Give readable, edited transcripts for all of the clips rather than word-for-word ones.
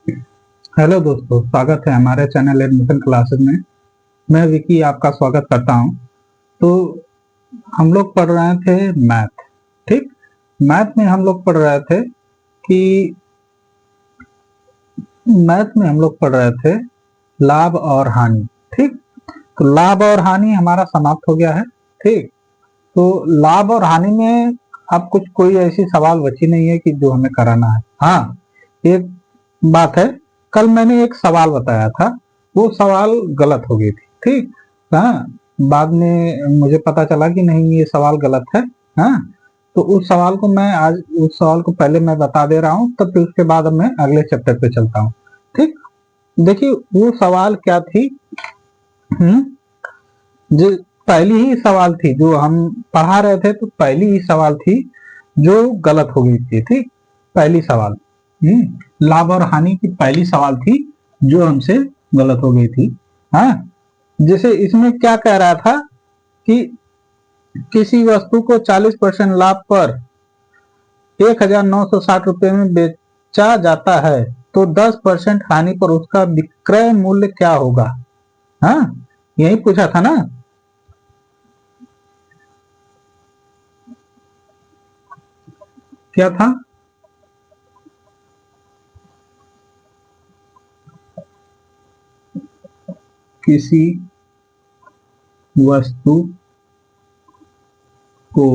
Hello दोस्तों, स्वागत है हमारे चैनल एडमिशन क्लासेस में। मैं विकी आपका स्वागत करता हूं। तो हम लोग पढ़ रहे थे मैथ। ठीक, मैथ में हम लोग पढ़ रहे थे कि लाभ और हानि। ठीक, तो लाभ और हानि हमारा समाप्त हो गया है। ठीक, तो लाभ और हानि में अब कुछ कोई ऐसी सवाल बची नहीं है कि जो हमें कराना है। हाँ, एक बात है, कल मैंने एक सवाल बताया था, वो सवाल गलत हो गई थी। ठीक, हाँ, बाद में मुझे पता चला कि नहीं, ये सवाल गलत है। हाँ, तो उस सवाल को पहले मैं बता दे रहा हूँ, तब फिर उसके बाद मैं अगले चैप्टर पे चलता हूँ। ठीक, देखिए वो सवाल क्या थी। हम्म, जो पहली ही सवाल थी जो हम पढ़ा रहे थे, तो पहली ही सवाल थी जो गलत हो गई थी। ठीक, पहली सवाल, लाभ और हानि की पहली सवाल थी जो हमसे गलत हो गई थी। हाँ, जैसे इसमें क्या कह रहा था कि किसी वस्तु को 40% लाभ पर 1960 रुपए में बेचा जाता है, तो 10% हानि पर उसका विक्रय मूल्य क्या होगा। हाँ, यही पूछा था ना। क्या था? किसी वस्तु को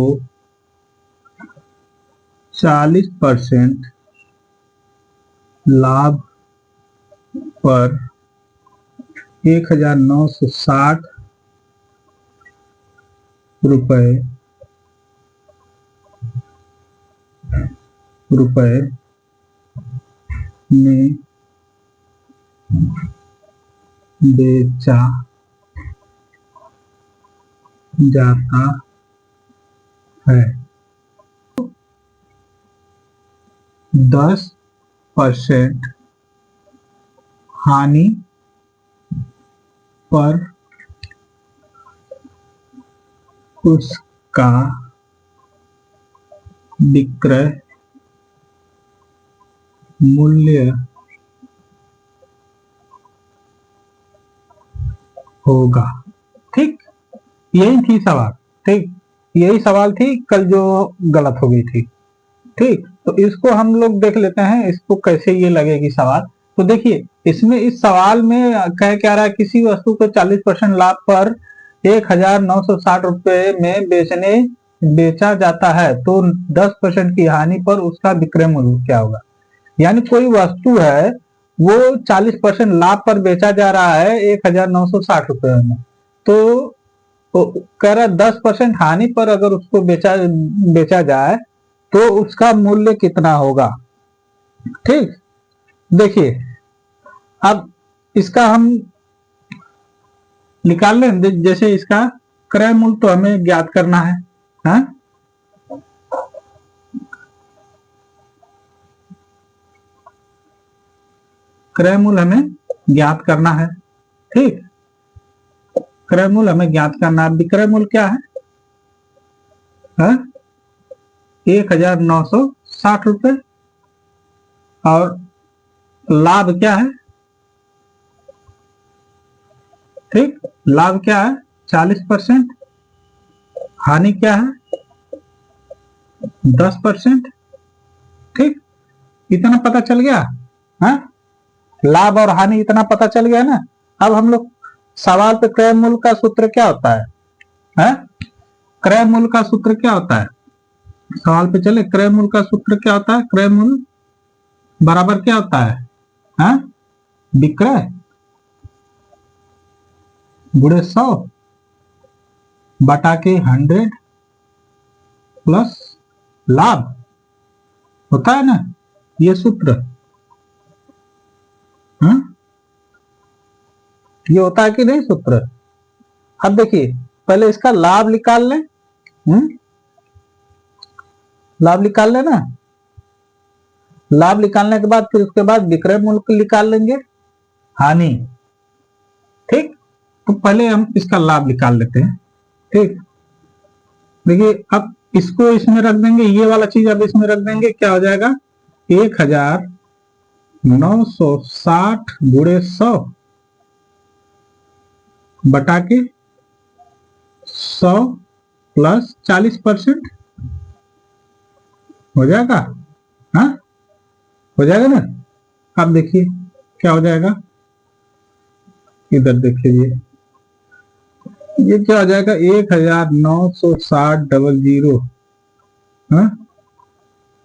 40% लाभ पर 1960 रुपए में बेचा जाता है, 10% हानि पर उसका विक्रय मूल्य होगा। ठीक, यही थी सवाल। ठीक, यही सवाल थी कल जो गलत हो गई थी। ठीक, तो इसको हम लोग देख लेते हैं, इसको कैसे ये लगेगी सवाल। तो देखिए, इसमें इस सवाल में कह क्या रहा है, किसी वस्तु को 40% लाभ पर 1960 रुपए में बेचा जाता है, तो 10% की हानि पर उसका विक्रय मूल्य क्या होगा। यानी कोई वस्तु है, वो 40% लाभ पर बेचा जा रहा है 1960 रुपए में, तो कह रहा है 10% हानि पर अगर उसको बेचा जाए तो उसका मूल्य कितना होगा। ठीक, देखिए, अब इसका हम निकाल लें। जैसे इसका क्रय मूल्य तो हमें ज्ञात करना है। हाँ? क्रय मूल्य हमें ज्ञात करना है। ठीक, क्रय मूल्य हमें ज्ञात करना है। विक्रय मूल्य क्या है? 1960 रुपए। और लाभ क्या है? ठीक, लाभ क्या है? 40%। हानि क्या है? 10%। ठीक, इतना पता चल गया। हाँ, लाभ और हानि इतना पता चल गया ना। अब हम लोग सवाल पे क्रय मूल्य का सूत्र क्या होता है? हैं? क्रय मूल्य का सूत्र क्या होता है? सवाल पे चले, क्रय मूल्य का सूत्र क्या होता है? क्रय मूल्य बराबर क्या होता है? हैं? विक्रय गुणे 100 बटा के 100 प्लस लाभ, होता है ना ये सूत्र। ये होता है कि नहीं सूत्र? अब देखिए, पहले इसका लाभ निकाल लें। लाभ निकाल लेना। लाभ निकालने के बाद फिर उसके बाद विक्रय मूल्य निकाल लेंगे, हानि। ठीक, तो पहले हम इसका लाभ निकाल लेते हैं। ठीक, देखिए, अब इसको इसमें रख देंगे, ये वाला चीज अब इसमें रख देंगे, क्या हो जाएगा? 1000 960 गुणे 100 बटा के 100 प्लस 40% हो जाएगा। हाँ, हो जाएगा ना। अब देखिए क्या हो जाएगा, इधर देखिए ये क्या हो जाएगा, 1960 हाँ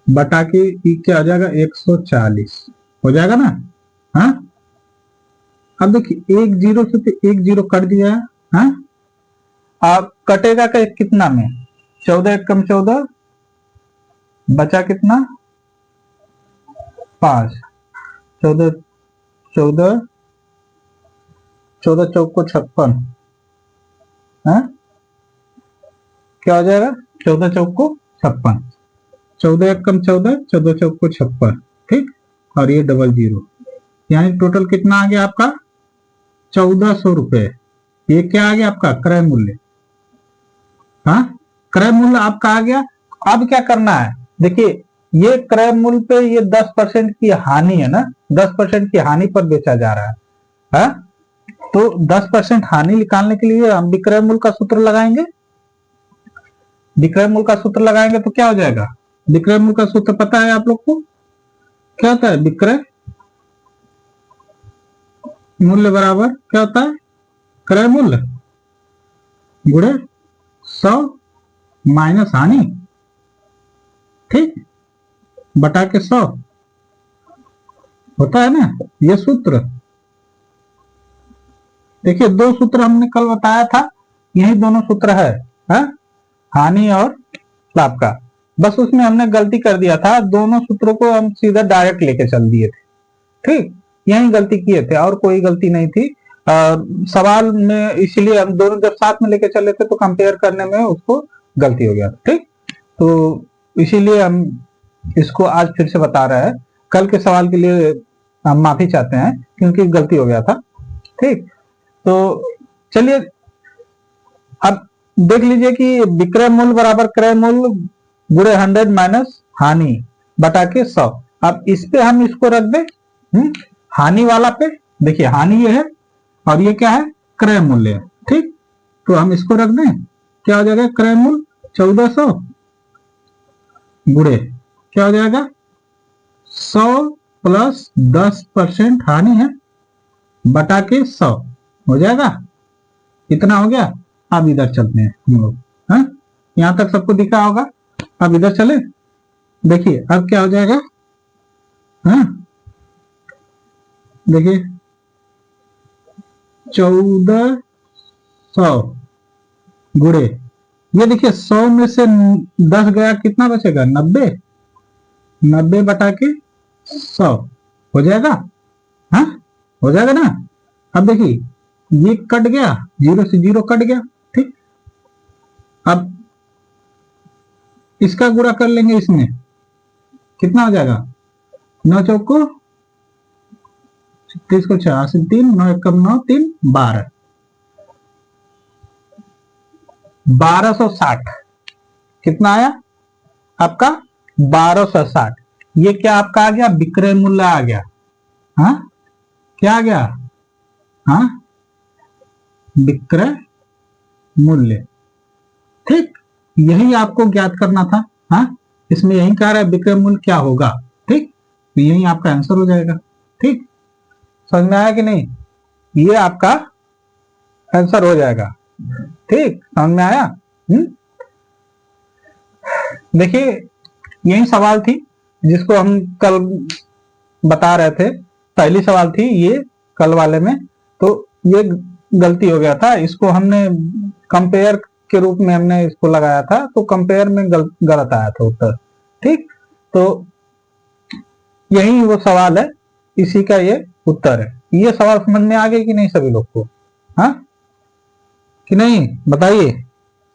बटा के क्या हो जाएगा 140 हो जाएगा ना। हाँ, अब देखिए एक जीरो से तो एक जीरो कट दिया है। हाँ, अब कटेगा कितना में, 14 एक कम 14 बचा कितना 5, 14 14 14 चौक को 56। हाँ, क्या हो जाएगा 14 चौक को 56, 14 एक कम 14, 14 चौक को 56। ठीक, और ये डबल जीरो, यानी टोटल कितना आ गया आपका 1400 रुपए। ये क्या आ गया आपका क्रय मूल्य। हाँ, क्रय मूल्य आपका आ गया। अब क्या करना है, देखिए ये क्रय मूल्य पे ये 10% की हानि है ना, 10% की हानि पर बेचा जा रहा है। हाँ, तो 10% हानि निकालने के लिए हम विक्रय मूल्य का सूत्र लगाएंगे। विक्रय मूल्य का सूत्र लगाएंगे तो क्या हो जाएगा, विक्रय मूल्य का सूत्र पता है आप लोग को, क्या होता है, विक्रय मूल्य बराबर क्या होता है, क्रय मूल्य गुणे 100 माइनस हानि, ठीक, बटा के 100 होता है ना ये सूत्र। देखिए दो सूत्र हमने कल बताया था, यही दोनों सूत्र है, हानि और लाभ का। बस उसमें हमने गलती कर दिया था, दोनों सूत्रों को हम सीधा डायरेक्ट लेके चल दिए थे। ठीक, यही गलती किए थे और कोई गलती नहीं थी। सवाल में इसलिए हम दोनों जब साथ में लेके चले थे तो कंपेयर करने में उसको गलती हो गया था। ठीक, तो इसीलिए हम इसको आज फिर से बता रहे हैं। कल के सवाल के लिए हम माफी चाहते हैं क्योंकि गलती हो गया था। ठीक, तो चलिए अब देख लीजिए कि विक्रय मूल्य बराबर क्रय मूल्य गुणे 100 माइनस हानि बटा के 100। अब इस पे हम इसको रख दें हानि वाला पे। देखिए हानि ये है और ये क्या है, क्रय मूल्य है। ठीक, तो हम इसको रख दें, क्या हो जाएगा क्रय मूल्य 1400 गुणे क्या हो जाएगा 100 प्लस 10% हानि है बटा के 100 हो जाएगा। इतना हो गया। अब इधर चलते हैं हम लोग। हाँ, यहां तक सबको दिखा होगा। अब इधर चले, देखिए अब क्या हो जाएगा। हाँ, देखिए 1400 गुणे ये देखिए 100 में से 10 गया, कितना बचेगा 90, 90 बटा के 100 हो जाएगा। हाँ, हो जाएगा ना। अब देखिए ये कट गया, जीरो से जीरो कट गया। ठीक, अब इसका गुणा कर लेंगे, इसमें कितना हो जाएगा 9 चौक को 36 को 4 से 3, 9 एकम 9 3 12, 1260 कितना आया आपका 1260। ये क्या आपका आ गया विक्रय मूल्य आ गया। हाँ, क्या आ गया, हाँ विक्रय मूल्य। ठीक, यही आपको ज्ञात करना था। हाँ, इसमें यही कह रहा है विक्रय मूल्य क्या होगा। ठीक, तो यही आपका आंसर हो जाएगा। ठीक, समझ में आया कि नहीं, ये आपका आंसर हो जाएगा। ठीक, समझ में आया। देखिए यही सवाल थी जिसको हम कल बता रहे थे, पहली सवाल थी ये कल वाले में। तो ये गलती हो गया था, इसको हमने कंपेयर के रूप में हमने इसको लगाया था, तो कंपेयर में गलत आया था उत्तर। ठीक, तो यही वो सवाल है, इसी का ये उत्तर है। ये सवाल समझ में आ गए कि नहीं सभी लोग को, हाँ कि नहीं बताइए,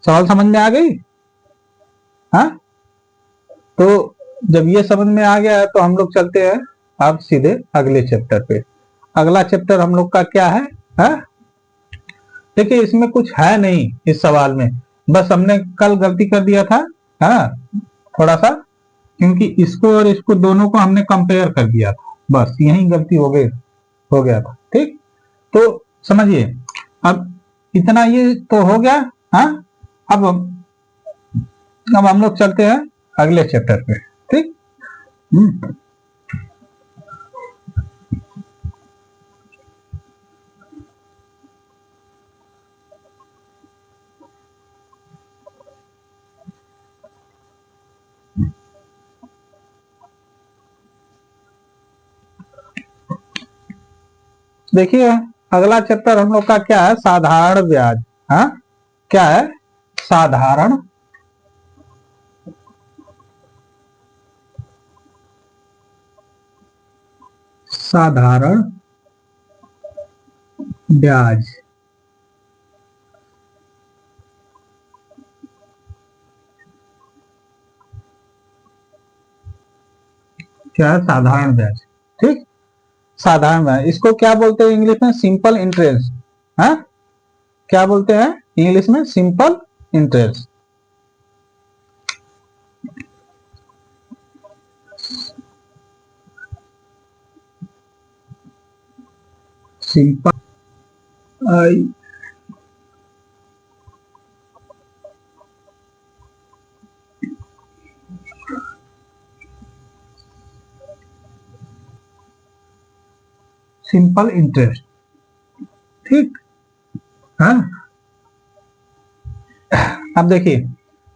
सवाल समझ में आ गई। हाँ, तो जब ये समझ में आ गया है तो हम लोग चलते हैं अब सीधे अगले चैप्टर पे। अगला चैप्टर हम लोग का क्या है, देखिए इसमें कुछ है नहीं इस सवाल में, बस हमने कल गलती कर दिया था। हाँ, थोड़ा सा, क्योंकि इसको और इसको दोनों को हमने कंपेयर कर दिया था। बस यही गलती हो गया था। ठीक, तो समझिए, अब इतना ये तो हो गया। हाँ, अब हम लोग चलते हैं अगले चैप्टर पे। ठीक। देखिए, अगला चैप्टर हम लोग का क्या है? साधारण ब्याज। हाँ, क्या है? साधारण साधारण ब्याज। क्या है? साधारण ब्याज। ठीक, साधारण ब्याज, इसको क्या बोलते हैं इंग्लिश में? Simple interest. हाँ, क्या बोलते हैं इंग्लिश में? Simple interest. Simple simple interest. ठीक। हाँ, अब देखिए,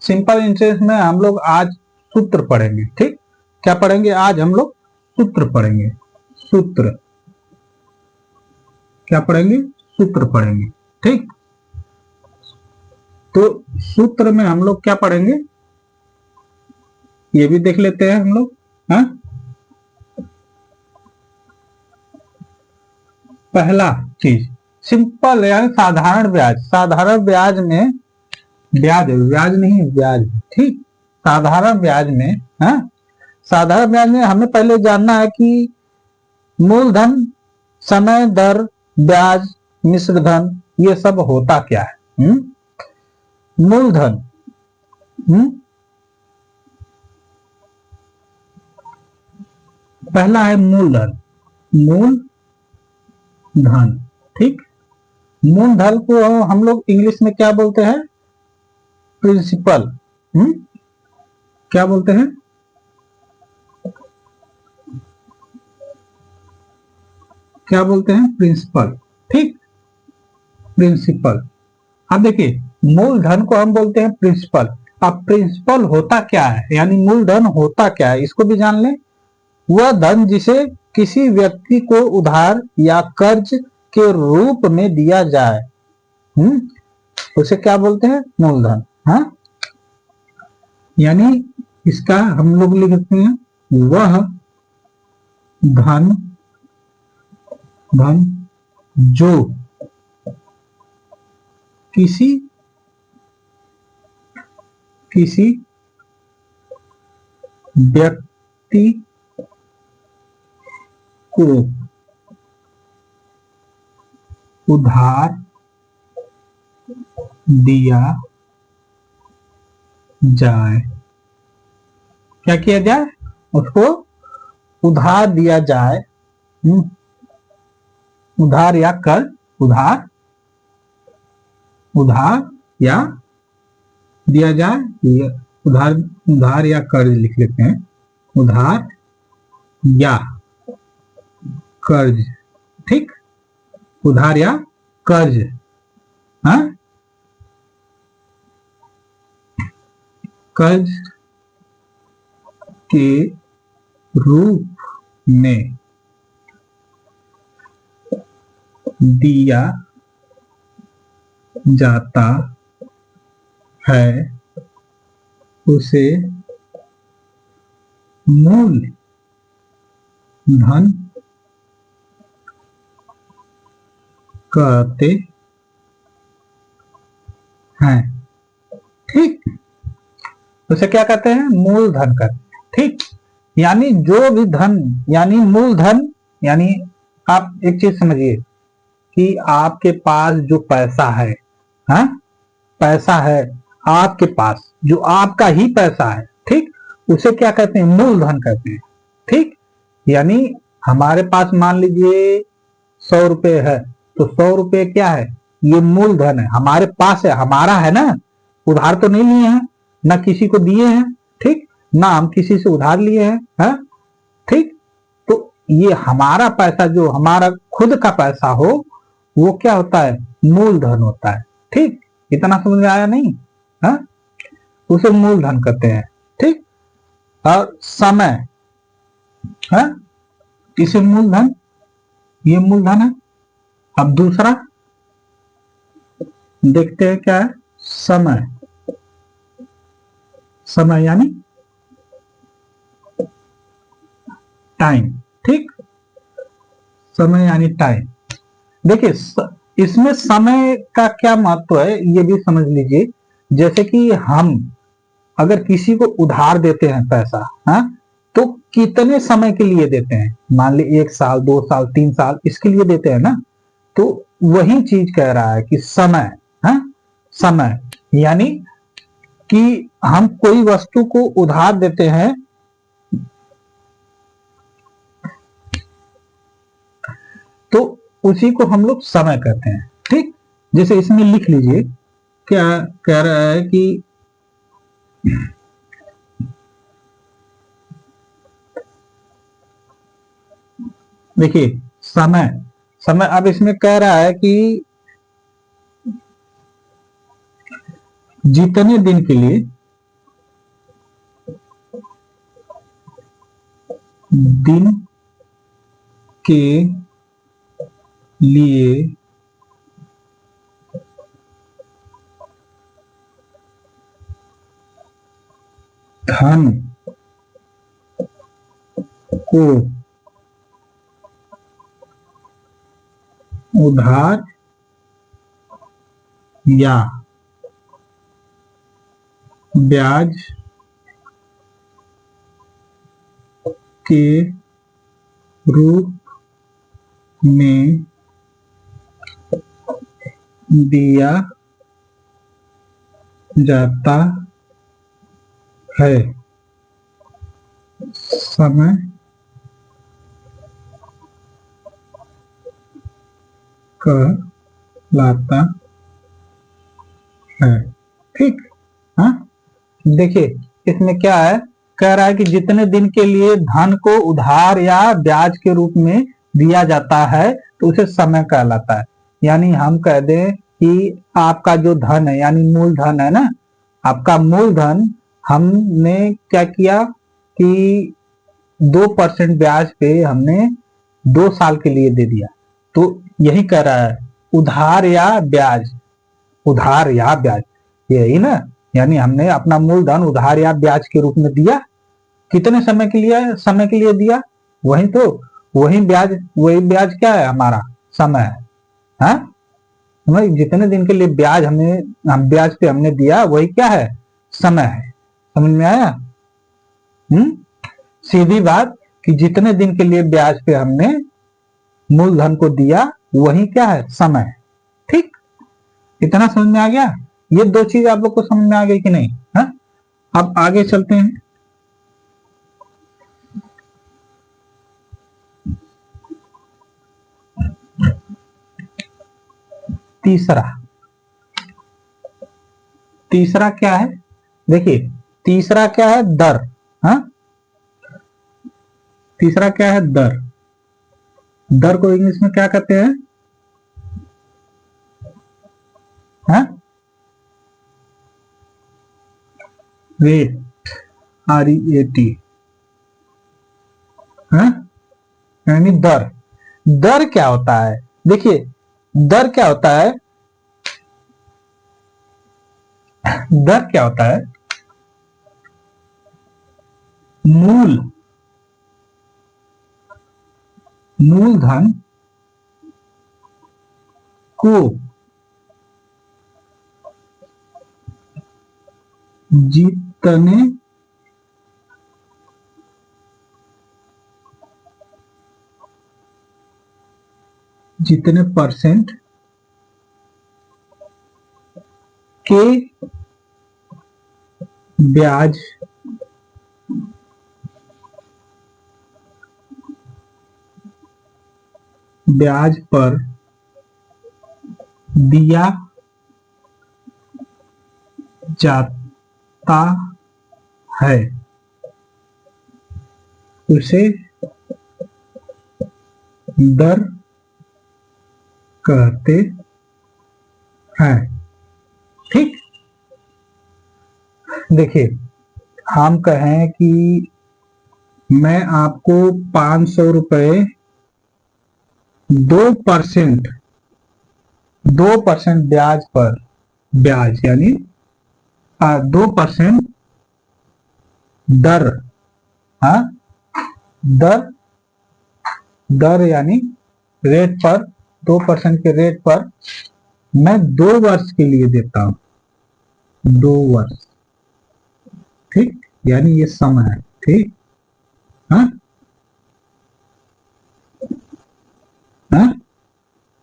सिंपल इंटरेस्ट में हम लोग आज सूत्र पढ़ेंगे। ठीक, क्या पढ़ेंगे आज? हम लोग सूत्र पढ़ेंगे। सूत्र, क्या पढ़ेंगे? सूत्र पढ़ेंगे। ठीक, तो सूत्र में हम लोग क्या पढ़ेंगे ये भी देख लेते हैं हम लोग। हाँ, पहला चीज सिंपल यानी साधारण ब्याज। साधारण ब्याज में ब्याज ब्याज नहीं है, ब्याज। ठीक, साधारण ब्याज में, हाँ, साधारण ब्याज में हमें पहले जानना है कि मूलधन, समय दर, ब्याज, मिश्र धन, ये सब होता क्या है। मूलधन, पहला है मूलधन। मूलधन, ठीक, मूलधन को हम लोग इंग्लिश में क्या बोलते हैं? प्रिंसिपल। क्या बोलते हैं? क्या बोलते हैं? प्रिंसिपल। ठीक, प्रिंसिपल। अब देखिए, मूलधन को हम बोलते हैं प्रिंसिपल। अब प्रिंसिपल होता क्या है, यानी मूलधन होता क्या है, इसको भी जान लें। वह धन जिसे किसी व्यक्ति को उधार या कर्ज के रूप में दिया जाए, उसे क्या बोलते हैं? मूलधन। हाँ, यानी इसका हम लोग लिखते हैं वह धन धन जो किसी व्यक्ति को उधार दिया जाए। क्या किया जाए? उसको उधार दिया जाए। उधार या कर्ज, उधार या दिया जाए, उधार या कर्ज लिख लेते हैं। उधार या कर्ज। ठीक, उधार या कर्ज। हाँ, कर्ज के रूप में दिया जाता है, उसे मूल धन कहते हैं। ठीक, उसे क्या कहते हैं? मूलधन कहते हैं। ठीक, यानी जो भी धन, यानी मूलधन, यानी आप एक चीज समझिए कि आपके पास जो पैसा है, हाँ, पैसा है आपके पास, जो आपका ही पैसा है, ठीक, उसे क्या कहते हैं? मूलधन कहते हैं। ठीक, यानी हमारे पास मान लीजिए 100 रुपए है, तो 100 रुपए क्या है, ये मूलधन है, हमारे पास है, हमारा है ना, उधार तो नहीं लिए हैं, ना किसी को दिए हैं, ठीक, ना हम किसी से उधार लिए हैं, है? ठीक। तो ये हमारा पैसा, जो हमारा खुद का पैसा हो, वो क्या होता है, मूलधन होता है। ठीक, इतना समझ में आया नहीं? है, उसे मूलधन कहते हैं। ठीक। और समय है, इसे मूलधन, ये मूलधन है। अब दूसरा देखते हैं क्या है, समय। समय यानी टाइम। ठीक, समय यानी टाइम। देखिए इसमें समय का क्या महत्व है ये भी समझ लीजिए। जैसे कि हम अगर किसी को उधार देते हैं पैसा, हाँ, तो कितने समय के लिए देते हैं, मान ली 1 साल 2 साल 3 साल, इसके लिए देते हैं ना। तो वही चीज कह रहा है कि समय, हाँ, समय यानी कि हम कोई वस्तु को उधार देते हैं, तो उसी को हम लोग समय कहते हैं। ठीक, जैसे इसमें लिख लीजिए, क्या कह रहा है कि देखिए समय, समय अब इसमें कह रहा है कि जितने दिन के लिए, दिन के लिए धन को उधार या ब्याज के रूप में दिया जाता है, समय कहलाता है। ठीक, हाँ। देखिए इसमें क्या है, कह रहा है कि जितने दिन के लिए धन को उधार या ब्याज के रूप में दिया जाता है, तो उसे समय कहलाता है। यानी हम कह दें कि आपका जो धन है, यानी मूलधन है ना, आपका मूलधन हमने क्या किया कि 2% ब्याज पे हमने 2 साल के लिए दे दिया। तो यही कह रहा है, उधार या ब्याज, उधार या ब्याज, यही ना, यानी हमने अपना मूलधन उधार या ब्याज के रूप में दिया। कितने समय के लिए, समय के लिए दिया, वही तो, वही ब्याज, वही ब्याज क्या है हमारा, समय है। हाँ? जितने दिन के लिए ब्याज हम ब्याज पे हमने दिया, वही क्या है, समय है। समझ में आया? सीधी बात कि जितने दिन के लिए ब्याज पे हमने मूलधन को दिया, वही क्या है, समय। ठीक, इतना समझ में आ गया? ये दो चीज आप लोग को समझ में आ गई कि नहीं? हा? अब आगे चलते हैं। तीसरा, तीसरा क्या है, देखिए तीसरा क्या है, दर। हा? तीसरा क्या है, दर। दर को इंग्लिश में क्या कहते हैं? हा? रेट, REAT, यानी दर। दर क्या होता है, देखिए दर क्या होता है, दर क्या होता है, मूल, मूलधन को जितने जितने परसेंट के ब्याज ब्याज पर दिया जाता है उसे दर कहते हैं। ठीक, देखिए हम कहें कि मैं आपको 500 रुपए 2% ब्याज पर, ब्याज यानी 2% दर, हाँ दर, दर यानी रेट पर, 2% के रेट पर मैं 2 वर्ष के लिए देता हूं, 2 वर्ष। ठीक, यानी ये समय है। ठीक, हाँ हाँ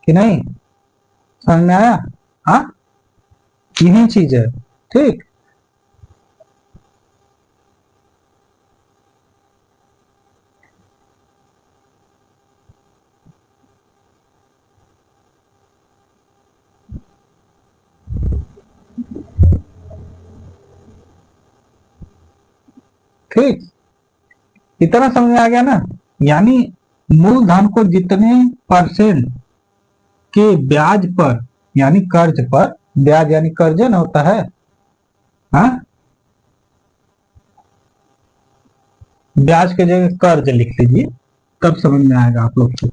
कि नहीं, समझ में आया? हाँ, यही चीज है। ठीक, ठीक, इतना समझ में आ गया ना? यानी मूलधन को जितने परसेंट के ब्याज पर, यानी कर्ज पर, ब्याज यानी कर्ज न होता है, हाँ ब्याज के जगह कर्ज लिख लीजिए, तब समझ में आएगा आप लोग को।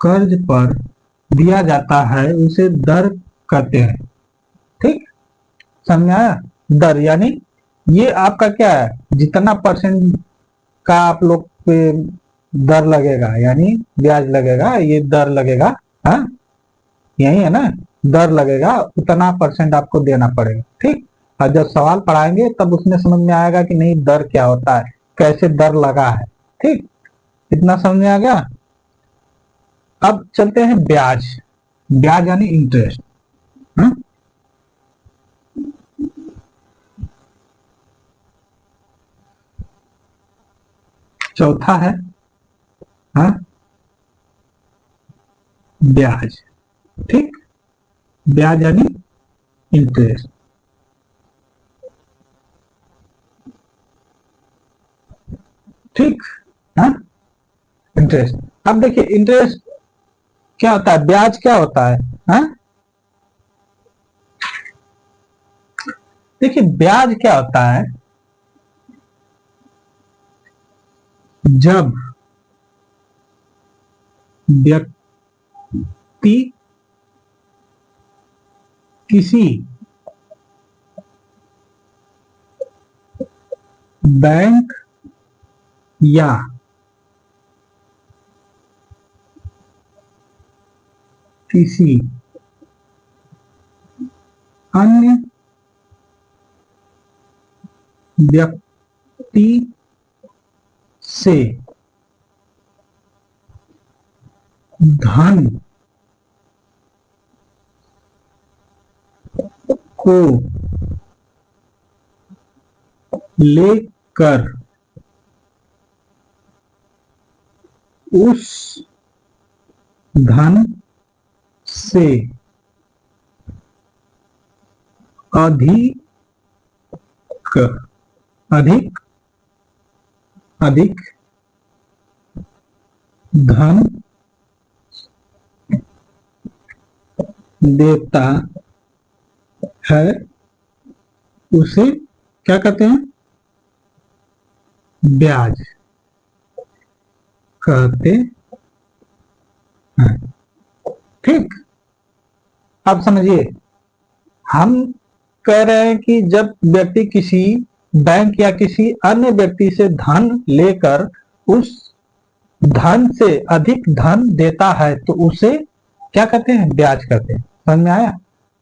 कर्ज पर दिया जाता है उसे दर कहते हैं। ठीक, समझ में आया? दर यानी ये आपका क्या है, जितना परसेंट का आप लोग पे दर लगेगा, यानी ब्याज लगेगा, ये दर लगेगा, हाँ यही है ना, दर लगेगा, उतना परसेंट आपको देना पड़ेगा। ठीक, और जब सवाल पढ़ाएंगे तब उसमें समझ में आएगा कि नहीं दर क्या होता है, कैसे दर लगा है। ठीक, इतना समझ में आ गया? अब चलते हैं ब्याज, ब्याज यानी इंटरेस्ट। चौथा है हाँ ब्याज। ठीक, ब्याज यानी इंटरेस्ट। ठीक, हाँ इंटरेस्ट। अब देखिए इंटरेस्ट क्या होता है, ब्याज क्या होता है, हाँ देखिए ब्याज क्या होता है, जब व्यक्ति किसी बैंक या किसी अन्य व्यक्ति से धन को लेकर उस धन से अधिक अधिक अधिक धन देता है उसे क्या कहते हैं, ब्याज कहते हैं। ठीक, अब समझिए हम कह रहे हैं कि जब व्यक्ति किसी बैंक या किसी अन्य व्यक्ति से धन लेकर उस धन से अधिक धन देता है तो उसे क्या कहते हैं, ब्याज कहते हैं। समझ में आया?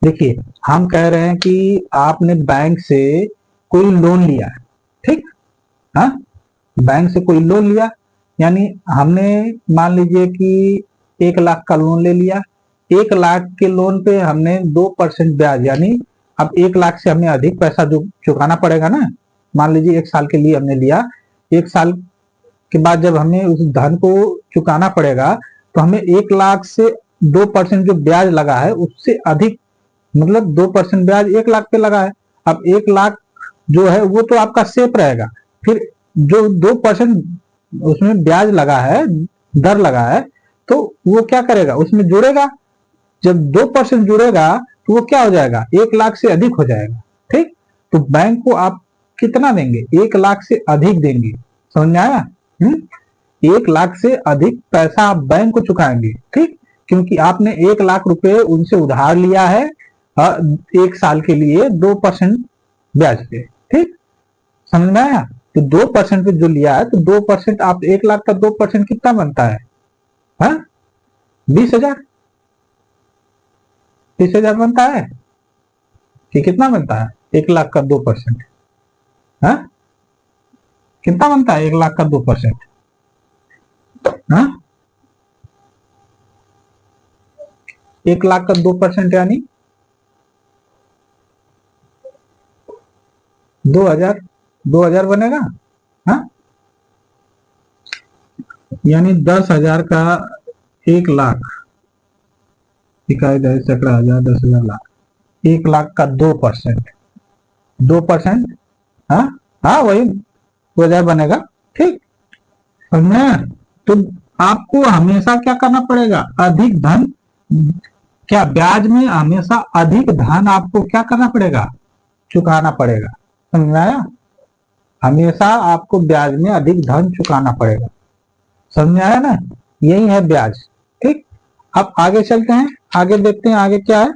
देखिए हम कह रहे हैं कि आपने बैंक से कोई लोन लिया, ठीक, हाँ बैंक से कोई लोन लिया, यानी हमने मान लीजिए कि 1 लाख का लोन ले लिया, 1 लाख के लोन पे हमने 2% ब्याज, यानी अब 1 लाख से हमें अधिक पैसा जो चुकाना पड़ेगा ना, मान लीजिए 1 साल के लिए हमने लिया, 1 साल के बाद जब हमें उस धन को चुकाना पड़ेगा तो हमें 1 लाख से 2% जो ब्याज लगा है उससे अधिक, मतलब 2% ब्याज 1 लाख पे लगा है। अब 1 लाख जो है वो तो आपका सेफ रहेगा, फिर जो 2% उसमें ब्याज लगा है, दर लगा है, तो वो क्या करेगा, उसमें जुड़ेगा। जब 2% जुड़ेगा तो वो क्या हो जाएगा, 1 लाख से अधिक हो जाएगा। ठीक, तो बैंक को आप कितना देंगे, 1 लाख से अधिक देंगे। समझ में आया? 1 लाख से अधिक पैसा आप बैंक को चुकाएंगे। ठीक, क्योंकि आपने 1 लाख रुपए उनसे उधार लिया है 1 साल के लिए 2% ब्याज पे। ठीक, समझ में आया? तो 2% पे जो लिया है, तो 2% आप 1 लाख का 2% कितना बनता है? 20,000। 30,000 बनता है कि कितना बनता है? 1 लाख का 2%, हाँ, कितना बनता है 1 लाख का 2%? हाँ, 1 लाख का 2% यानी 2,000। 2,000 बनेगा। हाँ, यानी 10,000 का 1 लाख, इकाई दशक सैकड़ा हजार 10,000 लाख, 1 लाख का 2%, 2%, हाँ हाँ वही 2,000 बनेगा। ठीक, समझे? तो आपको हमेशा क्या करना पड़ेगा, अधिक धन, क्या ब्याज में हमेशा अधिक धन आपको क्या करना पड़ेगा, चुकाना पड़ेगा। समझ में आया? हमेशा आपको ब्याज में अधिक धन चुकाना पड़ेगा। समझ में आया ना? यही है ब्याज। ठीक, अब आगे चलते हैं, आगे देखते हैं आगे क्या है।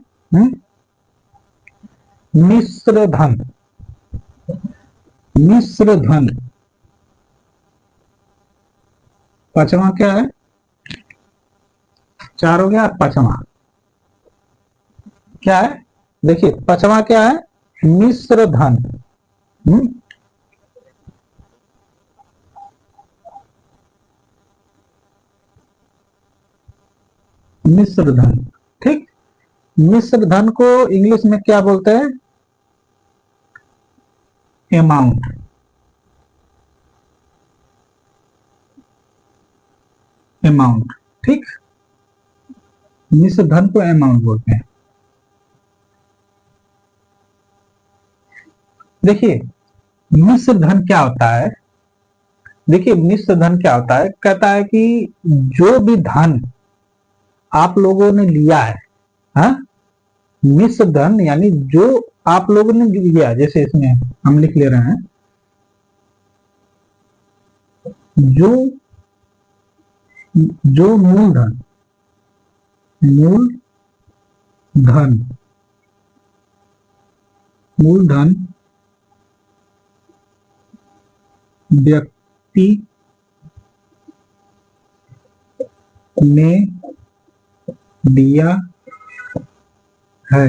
मिश्र धन। मिश्र धन पांचवा क्या है, 4 हो गया, पांचवा क्या है, देखिए पांचवा क्या है, मिश्र धन। मिश्र धन। ठीक, मिश्र धन को इंग्लिश में क्या बोलते हैं, अमाउंट। अमाउंट, ठीक, मिश्र धन को अमाउंट बोलते हैं। देखिए मिश्र धन क्या होता है, देखिए मिश्र धन क्या होता है, कहता है कि जो भी धन आप लोगों ने लिया है, हाँ, मिश्र धन यानी जो आप लोगों ने लिया, जैसे इसमें हम लिख ले रहे हैं, जो जो मूलधन, मूलधन, मूलधन व्यक्ति ने दिया है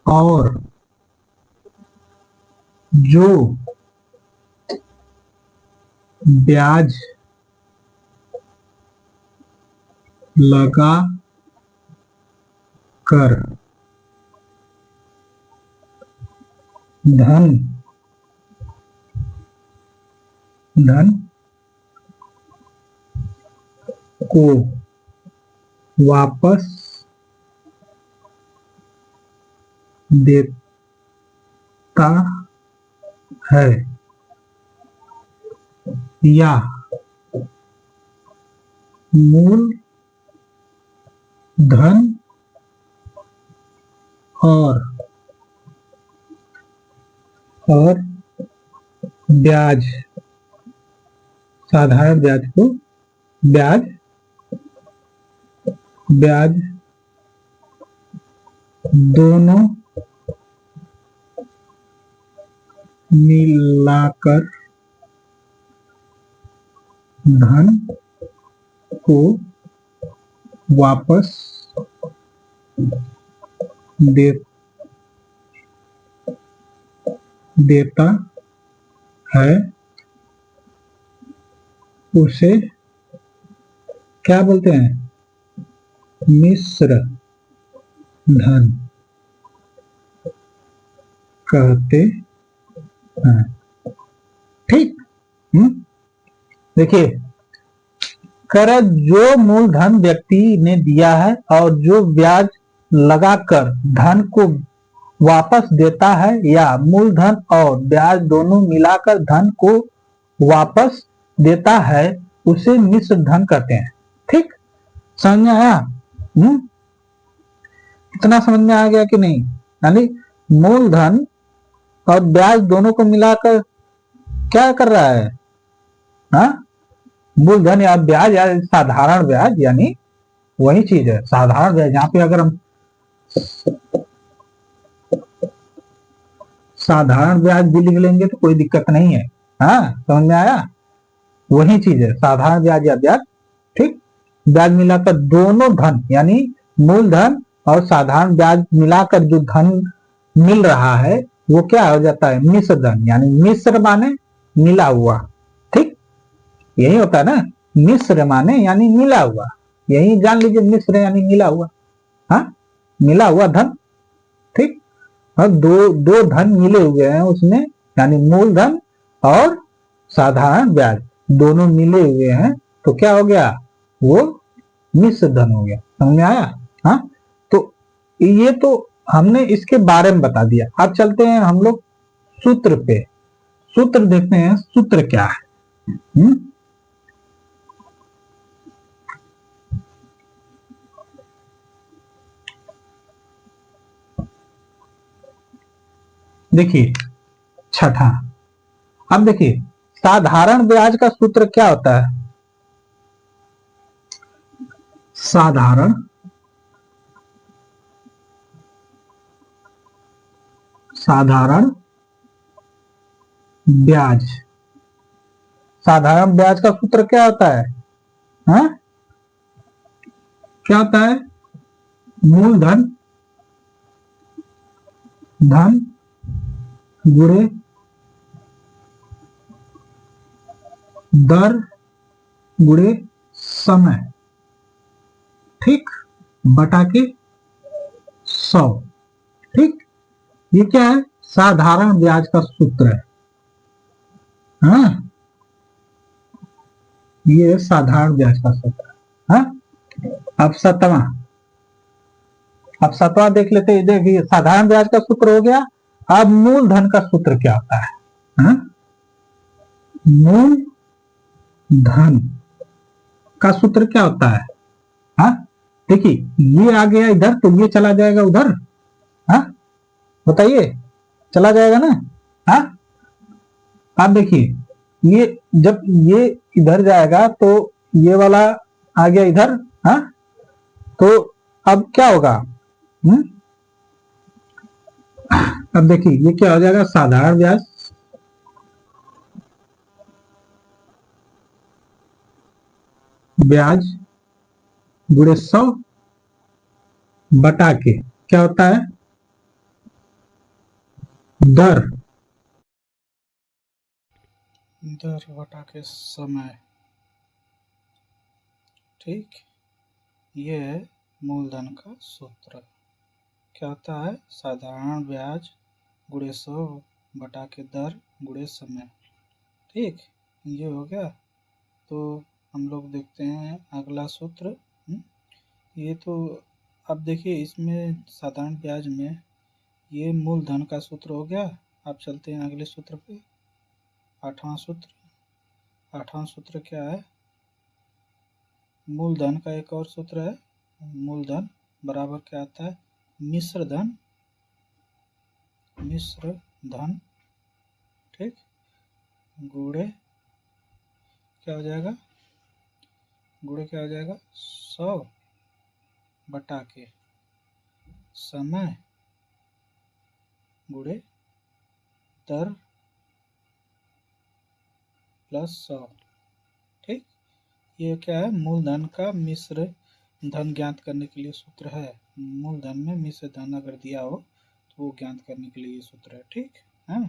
और जो ब्याज लगा कर धन को वापस देता है या मूल धन और ब्याज, साधारण ब्याज को ब्याज दोनों मिलाकर धन को वापस देता है, उसे क्या बोलते हैं, मिश्र धन कहते हैं। ठीक, देखिए, कर जो मूलधन व्यक्ति ने दिया है और जो ब्याज लगाकर धन को वापस देता है या मूलधन और ब्याज दोनों मिलाकर धन को वापस देता है, उसे मिश्र धन कहते हैं। ठीक, समझ में आया? इतना समझ में आ गया कि नहीं? यानी मूलधन और ब्याज दोनों को मिलाकर क्या कर रहा है? हाँ, मूलधन या ब्याज या साधारण ब्याज, यानी वही चीज है साधारण ब्याज। यहाँ पे अगर हम साधारण ब्याज भी लिख लेंगे तो कोई दिक्कत नहीं है। हाँ, समझ में आया? वही चीज है साधारण ब्याज या ब्याज। ठीक, ब्याज मिलाकर दोनों धन यानी मूलधन और साधारण ब्याज मिलाकर जो धन मिल रहा है वो क्या हो जाता है? मिश्र धन। यानी मिश्र माने मिला हुआ। ठीक, यही होता है ना, मिश्र माने यानी मिला हुआ। यही जान लीजिए, मिश्र यानी मिला हुआ। हाँ, मिला हुआ धन। ठीक, और दो धन मिले हुए हैं उसमें, यानी मूलधन और साधारण ब्याज दोनों मिले हुए हैं, तो क्या हो गया? वो मिश्र धन हो गया। समझ में आया? हाँ, तो ये तो हमने इसके बारे में बता दिया। अब चलते हैं हम लोग सूत्र पे। सूत्र देखते हैं, सूत्र क्या है। देखिए, छठा, अब देखिए साधारण ब्याज का सूत्र क्या होता है? साधारण साधारण ब्याज, साधारण ब्याज का सूत्र क्या होता है? हाँ? क्या होता है? मूलधन धन गुणे दर गुणे समय। ठीक, बटा के 100। ठीक, ये क्या है? साधारण ब्याज का सूत्र है। हाँ, ये साधारण ब्याज का सूत्र है। हाँ? अब सतवा, अब सतवा देख लेते हैं। देखिए, साधारण ब्याज का सूत्र हो गया। अब मूलधन का सूत्र क्या होता है? हाँ? मूलधन का सूत्र क्या होता है? हाँ, देखिए ये आ गया इधर तो ये चला जाएगा उधर। हाँ, बताइए, चला जाएगा ना? हाँ, आप देखिए, ये जब ये इधर जाएगा तो ये वाला आ गया इधर। हाँ, तो अब क्या होगा? अब देखिए ये क्या हो जाएगा? साधारण ब्याज ब्याज गुणे 100 बटा के क्या होता है? दर दर बटा के समय। ठीक, ये है मूलधन का सूत्र। क्या होता है? साधारण ब्याज गुणे 100 बटा के दर गुणे समय। ठीक, ये हो गया। तो हम लोग देखते हैं अगला सूत्र। ये तो अब देखिए, इसमें साधारण ब्याज में ये मूलधन का सूत्र हो गया। अब चलते हैं अगले सूत्र पे। आठवां सूत्र। आठवां सूत्र क्या है? मूलधन का एक और सूत्र है। मूलधन बराबर क्या आता है? मिश्र धन। मिश्र धन। ठीक, गुणे क्या हो जाएगा? गुणे क्या हो जाएगा? 100 बटा के समय गुणे दर प्लस 100। ठीक, ये क्या है? मूलधन का मिश्र धन ज्ञात करने के लिए सूत्र है। मूलधन में मिश्र धन अगर दिया हो तो वो ज्ञात करने के लिए ये सूत्र है। ठीक है?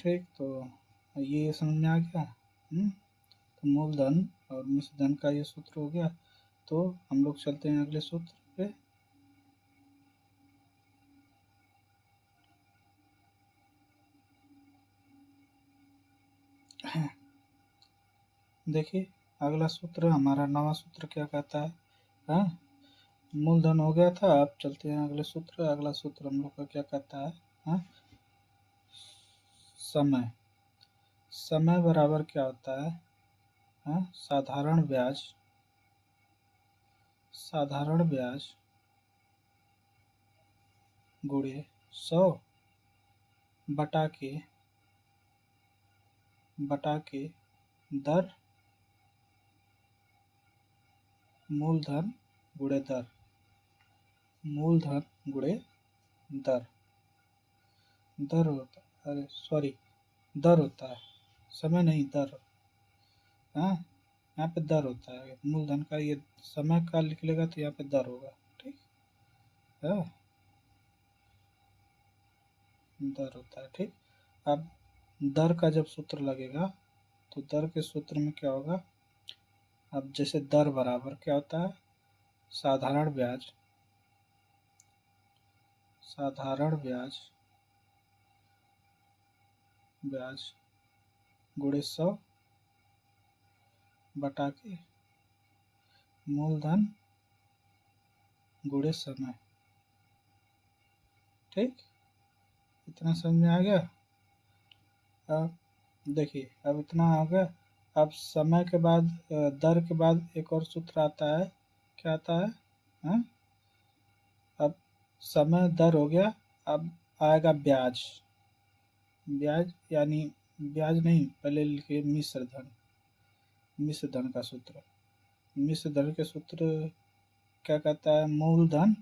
ठीक, तो ये समझ में आ गया। तो मूलधन और मिश्र धन का ये सूत्र हो गया। तो हम लोग चलते हैं अगले सूत्र पे। देखिए अगला सूत्र, हमारा नवा सूत्र क्या कहता है? हाँ, मूलधन हो गया था, अब चलते हैं अगले सूत्र। अगला सूत्र हम लोग का क्या कहता है? हाँ, समय। समय बराबर क्या होता है? हाँ, साधारण ब्याज, साधारण ब्याज गुणे 100 बटा के दर मूलधन गुणे दर, मूलधन गुणे दर। दर होता है, अरे सॉरी, दर होता है, समय नहीं दर। हाँ, यहाँ पे दर होता है मूलधन का, ये समय का लिख लेगा तो यहाँ पे दर होगा। ठीक है, दर होता है। ठीक, अब दर का जब सूत्र लगेगा तो दर के सूत्र में क्या होगा? अब जैसे दर बराबर क्या होता है? साधारण ब्याज, साधारण ब्याज ब्याज गुणे 100 बटा के मूलधन गुणे समय। ठीक, इतना समझ में आ गया? अब देखिए, अब इतना हो गया। अब समय के बाद दर के बाद एक और सूत्र आता है, क्या आता है? हाँ? अब समय दर हो गया, अब आएगा ब्याज। ब्याज यानी ब्याज नहीं, पहले लिखिए मिश्र धन। मिश्र धन का सूत्र, मिश्र धन के सूत्र क्या कहता है? मूलधन,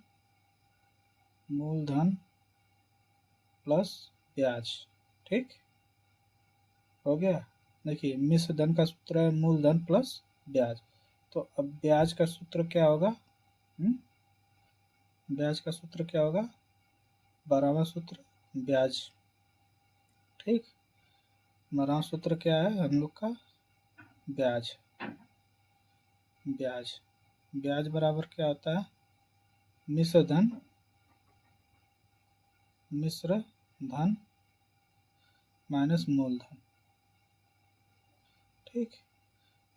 मूलधन प्लस ब्याज। ठीक, हो गया। देखिए मिश्र धन का सूत्र है मूलधन प्लस ब्याज, तो अब ब्याज का सूत्र क्या होगा? ब्याज का सूत्र क्या होगा? 12वां सूत्र ब्याज। ठीक, 12वां सूत्र क्या है हम लोग का? ब्याज। ब्याज, ब्याज बराबर क्या होता है? मिश्र धन, मिश्र धन माइनस मूलधन। ठीक,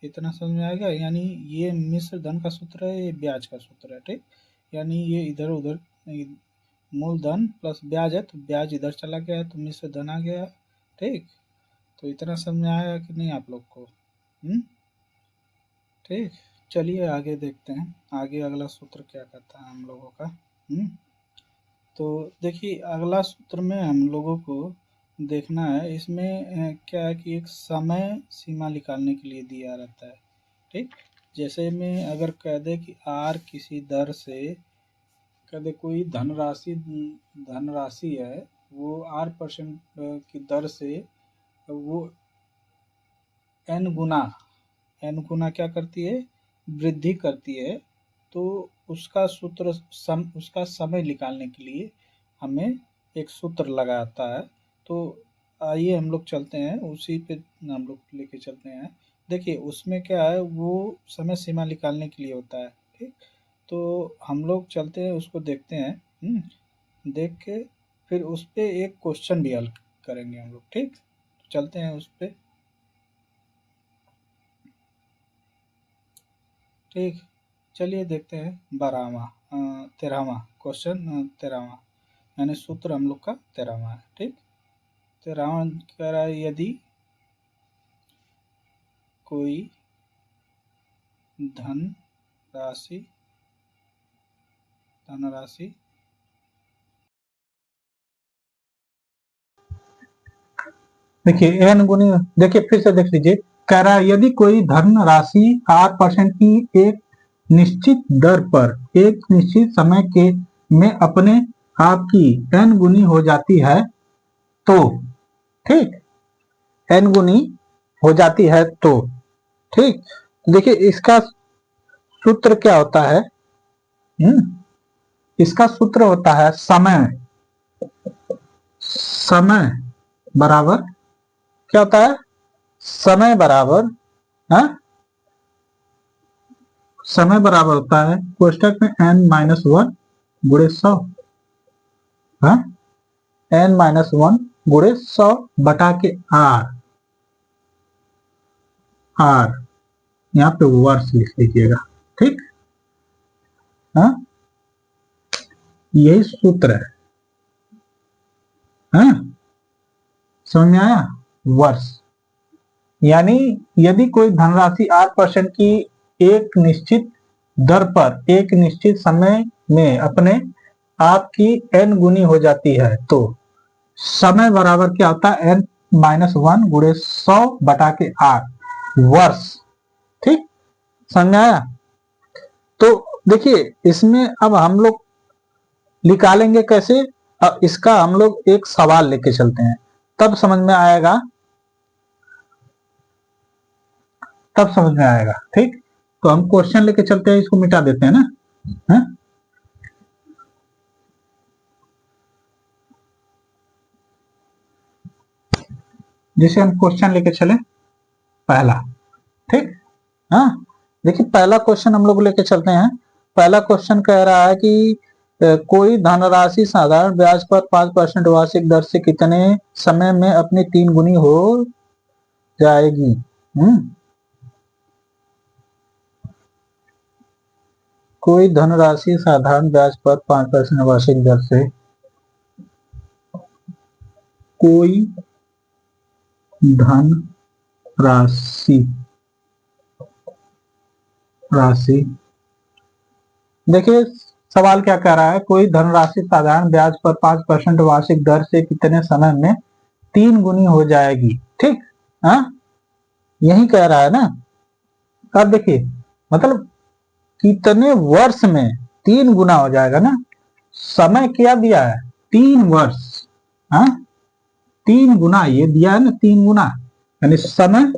इतना समझ में आएगा? यानी ये मिश्र धन का सूत्र है, ये ब्याज का सूत्र है। ठीक, यानी ये इधर उधर, मूलधन प्लस ब्याज है तो ब्याज इधर चला गया है तो मिश्र धन आ गया। ठीक, तो इतना समझ में आया कि नहीं आप लोग को? ठीक, चलिए आगे देखते हैं, आगे अगला सूत्र क्या कहता है हम लोगों का। तो देखिए अगला सूत्र में हम लोगों को देखना है, इसमें क्या है कि एक समय सीमा निकालने के लिए दिया रहता है। ठीक, जैसे में अगर कह दे कि आर किसी दर से, कह दे कोई धनराशि है, वो R% की दर से वो n गुना क्या करती है? वृद्धि करती है। तो उसका सूत्र उसका समय निकालने के लिए हमें एक सूत्र लगाता है। तो आइए हम लोग चलते हैं, उसी पे हम लोग लेके चलते हैं। देखिए उसमें क्या है, वो समय सीमा निकालने के लिए होता है। ठीक, तो हम लोग चलते हैं, उसको देखते हैं। देख के फिर उस पर एक क्वेश्चन भी हल करेंगे हम लोग। ठीक, चलते हैं उस पर। ठीक, चलिए देखते हैं 13वां क्वेश्चन, 13वां यानी सूत्र हम लोग का 13वां है। ठीक, 13वां कह रहा है, यदि कोई धनराशि देखिए एन गुनी, देखिए फिर से देख लीजिए, कह रहा है यदि कोई धनराशि R% की एक निश्चित दर पर एक निश्चित समय के में अपने आप की n गुनी हो जाती है तो, ठीक, n गुनी हो जाती है तो, ठीक, देखिए इसका सूत्र क्या होता है? इसका सूत्र होता है समय, समय बराबर क्या होता है? समय बराबर, हाँ, समय बराबर होता है कोष्टक में n-1 गुणे 100, हाँ, n-1 गुणे 100 बटा के r। आर, यहाँ पे वर्ष लिख लीजिएगा। ठीक, हाँ, यही सूत्र है। हाँ, समझ में आया? वर्ष यानी यदि कोई धनराशि 8% की एक निश्चित दर पर एक निश्चित समय में अपने आप की n गुनी हो जाती है तो समय बराबर क्या होता है? n-1 गुणे 100 बटा के 8 वर्ष। ठीक, समझ में आया? तो देखिए इसमें अब हम लोग निकालेंगे कैसे? अब इसका हम लोग एक सवाल लेके चलते हैं, तब समझ में आएगा, तब समझ में आएगा। ठीक, तो हम क्वेश्चन लेके चलते हैं, इसको मिटा देते हैं ना। है? जैसे हम क्वेश्चन लेके चले पहला। ठीक, हाँ, देखिए पहला क्वेश्चन हम लोग लेके चलते हैं। पहला क्वेश्चन कह रहा है कि कोई धनराशि साधारण ब्याज पर 5% वार्षिक दर से कितने समय में अपनी 3 गुनी हो जाएगी? कोई धनराशि साधारण ब्याज पर 5% वार्षिक दर से कोई धन राशि देखिए सवाल क्या कह रहा है? कोई धनराशि साधारण ब्याज पर 5% वार्षिक दर से कितने समय में 3 गुनी हो जाएगी? ठीक, हाँ, यही कह रहा है ना। अब देखिए मतलब कितने वर्ष में 3 गुना हो जाएगा ना। समय क्या दिया है? 3 वर्ष। हाँ, 3 गुना ये दिया है ना, 3 गुना यानी समय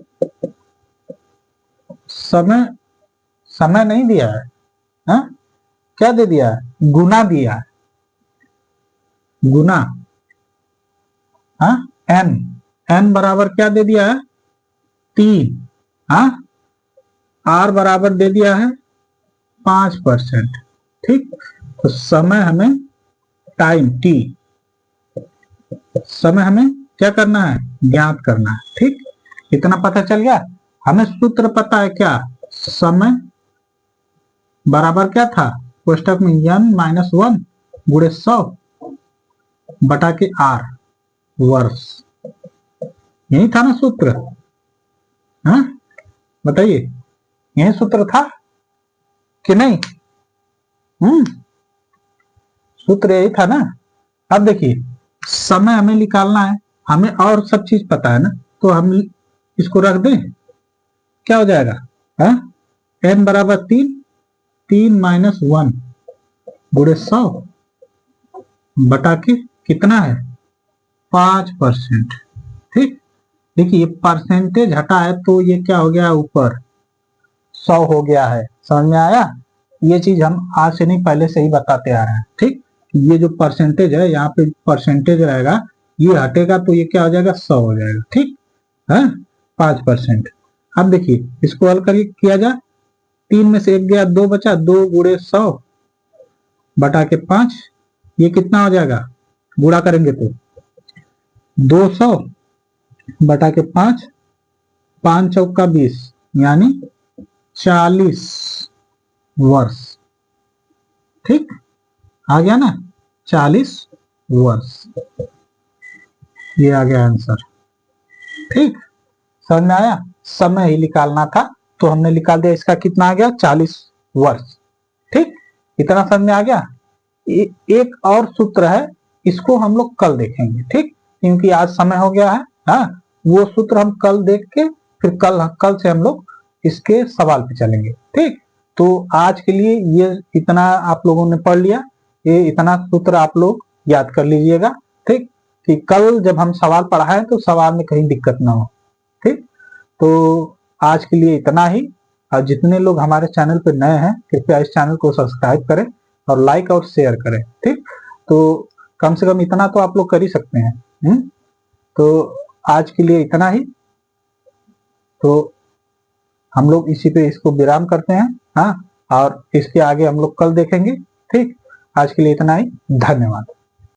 समय समय नहीं दिया है। हाँ, क्या दे दिया है? गुना दिया है, गुना। हाँ, n बराबर क्या दे दिया है? 3। हाँ, r बराबर दे दिया है 5%। ठीक, तो समय हमें टाइम t, समय हमें क्या करना है? ज्ञात करना है। ठीक, इतना पता चल गया। हमें सूत्र पता है क्या? समय बराबर क्या था? कोष्टक में n-1 गुणे 100 बटा के r वर्ष। यही था ना सूत्र? हाँ, बताइए, यही सूत्र था कि नहीं? सूत्र यही था ना। अब देखिए समय हमें निकालना है, हमें और सब चीज पता है ना, तो हम इसको रख दें, क्या हो जाएगा? हाँ, n बराबर 3-1 गुणे 100 बटा के कितना है? 5%। ठीक, देखिए परसेंटेज हटा है तो ये क्या हो गया? ऊपर 100 हो गया है। समझ में आया? ये चीज हम आज से नहीं पहले से ही बताते आ रहे हैं। ठीक, ये जो परसेंटेज है यहाँ पे परसेंटेज रहेगा, ये हटेगा तो ये क्या हो जाएगा? 100 हो जाएगा। ठीक है, 5%। अब देखिए इसको हल करके किया जाए, 3 में से 1 गया, 2 बचा, 2 गुणे 100 बटा के 5, ये कितना हो जाएगा? गुणा करेंगे तो 200 बटा के 5, 5 चौका 20 यानी 40 वर्ष। ठीक, आ गया ना, 40 वर्ष, ये आ गया आंसर। ठीक, समझ में आया? समय ही निकालना था तो हमने निकाल दिया। इसका कितना आ गया? 40 वर्ष। ठीक, इतना समझ में आ गया। एक और सूत्र है, इसको हम लोग कल देखेंगे। ठीक, क्योंकि आज समय हो गया है। हाँ, वो सूत्र हम कल देख के फिर कल से हम लोग इसके सवाल पे चलेंगे। ठीक, तो आज के लिए ये इतना आप लोगों ने पढ़ लिया, ये इतना सूत्र आप लोग याद कर लीजिएगा। ठीक, कि कल जब हम सवाल पढ़ाएं तो सवाल में कहीं दिक्कत ना हो। ठीक, तो आज के लिए इतना ही। और जितने लोग हमारे चैनल पर नए हैं कृपया इस चैनल को सब्सक्राइब करें और लाइक और शेयर करें। ठीक, तो कम से कम इतना तो आप लोग कर ही सकते हैं। तो आज के लिए इतना ही। तो हम लोग इसी पे इसको विराम करते हैं। हाँ, और इसके आगे हम लोग कल देखेंगे। ठीक, आज के लिए इतना ही। धन्यवाद।